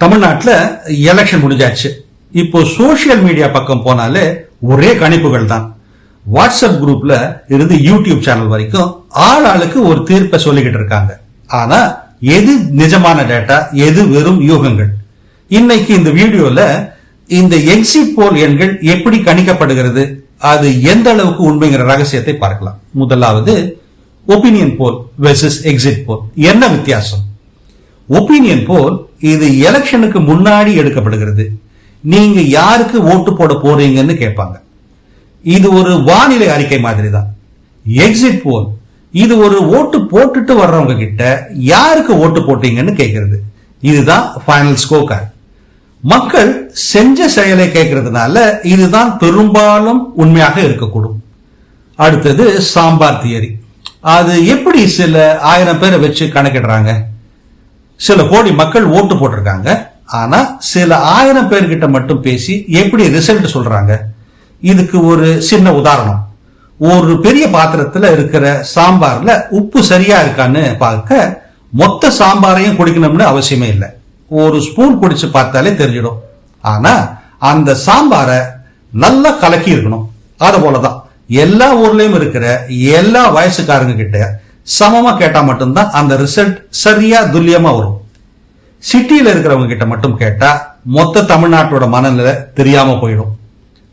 தமிழ்நாட்டுல எலெக்ஷன் முடிஞ்சாச்சு. இப்போ சோசியல் மீடியா பக்கம் போனாலே ஒரே கணிப்புகள் தான். வாட்ஸ்அப் குரூப்ல இருந்து யூடியூப் சேனல் வரைக்கும் ஆளுக்கு ஒரு தீர்ப்பை சொல்லிக்கிட்டு இருக்காங்க. ஆனா எது நிஜமான டேட்டா, எது வெறும் யூகங்கள்? இன்னைக்கு இந்த வீடியோல இந்த எக்ஸிட் போல் எண்கள் எப்படி கணிக்கப்படுகிறது, அது எந்த அளவுக்கு உண்மைங்கிற ரகசியத்தை பார்க்கலாம். முதலாவது ஒப்பீனியன் போல் வெர்சஸ் எக்ஸிட் போல். என்ன வித்தியாசம்? ஒப்பீனியன் போல் இது எலெக்ஷனுக்கு முன்னாடி எடுக்கப்படுகிறது. நீங்க யாருக்கு ஓட்டு போட போறீங்கன்னு கேட்பாங்க. இது ஒரு வானிலை அறிக்கை மாதிரி தான். எக்ஸிட் போல் இது ஒரு ஓட்டு போட்டுட்டு வர்றவங்க கிட்ட யாருக்கு ஓட்டு போட்டீங்கன்னு கேட்கிறது. இதுதான் ஃபைனல் ஸ்கோர் கார்டு. மக்கள் செஞ்ச செயலை கேட்கறதுனால இதுதான் பெரும்பாலும் உண்மையாக இருக்கக்கூடும். அடுத்தது சாம்பார் தியரி. அது எப்படி சில 1000 பேரை வச்சு கணக்கிடுறாங்க? சில கோடி மக்கள் ஓட்டு போட்டிருக்காங்க. ஆனா சில 1000 பேர்கிட்ட மட்டும் பேசி எப்படி ரிசல்ட் சொல்றாங்க? இதுக்கு ஒரு சின்ன உதாரணம். ஒரு பெரிய பாத்திரத்துல இருக்கிற சாம்பார்ல உப்பு சரியா இருக்கான்னு பார்க்க மொத்த சாம்பாரையும் குடிக்கணும்னு அவசியமே இல்லை. ஒரு ஸ்பூன் குடிச்சு பார்த்தாலே தெரிஞ்சிடும். ஆனா அந்த சாம்பாரை நல்லா கலக்கி இருக்கணும். அது போலதான் எல்லா ஊர்லயும் இருக்கிற எல்லா வயசுக்காரங்க கிட்ட சமமா கேட்டா மட்டும்தான் அந்த ரிசல்ட் சரியா துல்லியமா வரும். சிட்டியில இருக்கிறவங்க கிட்ட மட்டும் கேட்டா மொத்த தமிழ்நாட்டோட மனநிலை தெரியாம போயிடும்.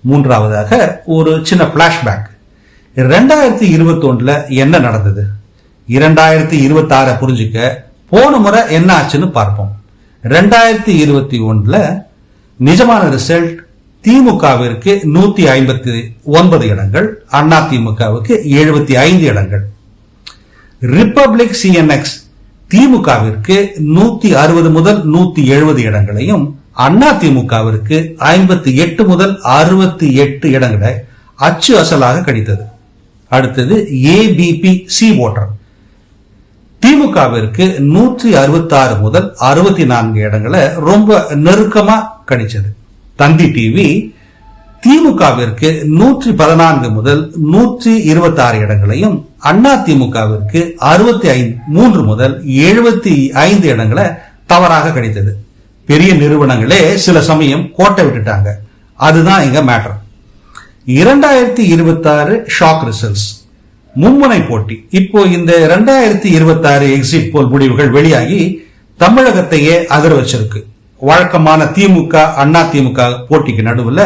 மூன்றாவதாக ஒரு சின்ன பிளாஷ்பேக். 2021 என்ன நடந்தது, 2026 புரிஞ்சுக்க போன முறை என்ன ஆச்சுன்னு பார்ப்போம். 2021 நிஜமான ரிசல்ட் திமுகவிற்கு 159 இடங்கள், அண்ணா திமுகவுக்கு 75 இடங்கள். ரிப்பப்ளிக் சிஎன்எக்ஸ் திமுகவிற்கு 160 முதல் 170 இடங்களையும், அண்ணா திமுகவிற்கு 58 முதல் 68 இடங்களை அச்சு அசலாக கணித்தது. அடுத்தது ஏபிபி சி ஓட்டர். திமுகவிற்கு 166 முதல் 64 இடங்களை ரொம்ப நெருக்கமா கணிச்சது. தந்தி டிவி திமுகவிற்கு 114 முதல் 126 இடங்களையும், அண்ணா திமுகவிற்கு 63 முதல் 75 இடங்களை தவறாக கணித்தது. பெரிய நிறுவனங்களே சில சமயம் கோட்டை விட்டுட்டாங்க. அதுதான் இங்க மேட்டர். 2026 ஷாக் ரிசல்ட்ஸ், மும்முனை போட்டி. இப்போ இந்த 2026 எக்ஸிட் போல் முடிவுகள் வெளியாகி தமிழகத்தையே அதிர வச்சிருக்கு. வழக்கமான திமுக அண்ணா திமுக போட்டிக்கு நடுவுல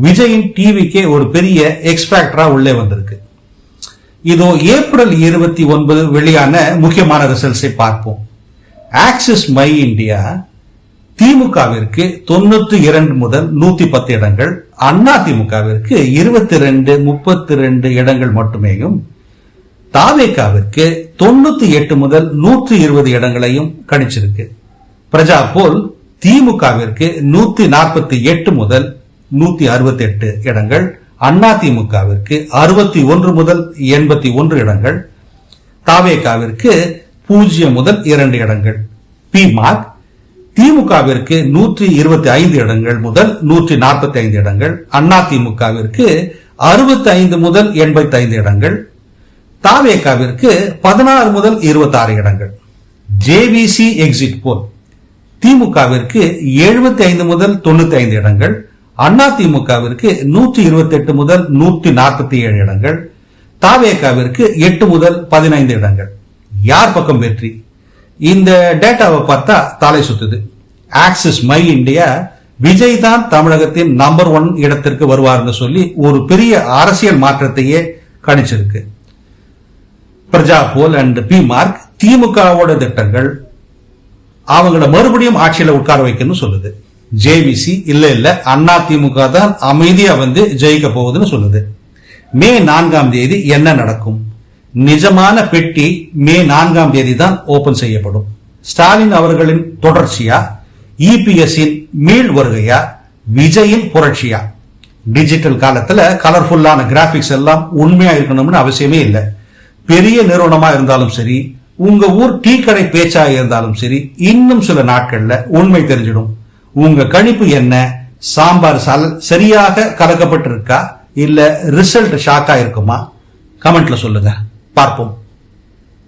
விஜயின் டிவிக்கே ஒரு பெரிய எக்ஸ்பேக்டரா உள்ளே வந்திருக்கு. இதோ ஏப்ரல் 29 வெளியான முக்கியமான ரிசல்ட்ஸை பார்ப்போம். ஆக்சிஸ் மை இந்தியா திமுகவிற்கு 92 முதல் 110 இடங்கள், அண்ணா திமுகவிற்கு 22, 32 இடங்கள் மட்டுமேயும், தாவேகாவிற்கு 98 முதல் 120 இடங்களையும் கணிச்சிருக்கு. பிரஜா போல் திமுகவிற்கு 148 முதல் 168 இடங்கள், அண்ணா திமுகவிற்கு 61 முதல் 81 இடங்கள், தாவேகாவிற்கு 0 முதல் 2 இடங்கள். பி மார்க் திமுகவிற்கு 125 இடங்கள் முதல் 145 இடங்கள், அண்ணா திமுகவிற்கு 65 முதல் 85 இடங்கள், தாவேகாவிற்கு 16 முதல் 26 இடங்கள். ஜேவிசி எக்ஸிட் போல் திமுகவிற்கு 75 முதல் 95 இடங்கள், அண்ணா திமுகவிற்கு 128 முதல் 147 இடங்கள், தாவேகாவிற்கு 8 முதல் 15 இடங்கள். யார் பக்கம் வெற்றி? இந்த டேட்டாவை பார்த்தா தலை சுத்துது. ஆக்சிஸ் மை இந்தியா விஜய் தான் தமிழகத்தின் நம்பர் 1 இடத்திற்கு வருவார்னு சொல்லி ஒரு பெரிய அரசியல் மாற்றத்தையே கணிச்சிருக்கு. பிரஜா போல் அண்ட் பி மார்க் திமுகவோட திட்டங்கள் அவங்கள மறுபடியும் ஆட்சியில உட்கார வைக்கணும்னு சொல்லுது. ஜேவிசி இல்ல அண்ணா திமுக தான் அமைதியா வந்து ஜெயிக்க போகுதுன்னு சொல்லுது. மே 4ஆம் தேதி என்ன நடக்கும்? நிஜமான பெட்டி மே 4ஆம் தேதி தான் ஓபன் செய்யப்படும். ஸ்டாலின் அவர்களின் தொடர்ச்சியா, இபிஎஸ்ஸின் மீள் வருகையா, விஜயின் புரட்சியா? டிஜிட்டல் காலத்துல கலர்ஃபுல்லான கிராபிக்ஸ் எல்லாம் உண்மையா இருக்கணும்னு அவசியமே இல்லை. பெரிய நிறுவனமா இருந்தாலும் சரி, உங்க ஊர் டீ கடை பேச்சா இருந்தாலும் சரி, இன்னும் சில நாட்கள்ல உண்மை தெரிஞ்சிடும். உங்க கணிப்பு என்ன? சாம்பார் சரியாக கலக்கப்பட்டிருக்கா இல்ல ரிசல்ட் ஷாக்கா இருக்குமா? கமெண்ட்ல சொல்லுங்க, பார்ப்போம்.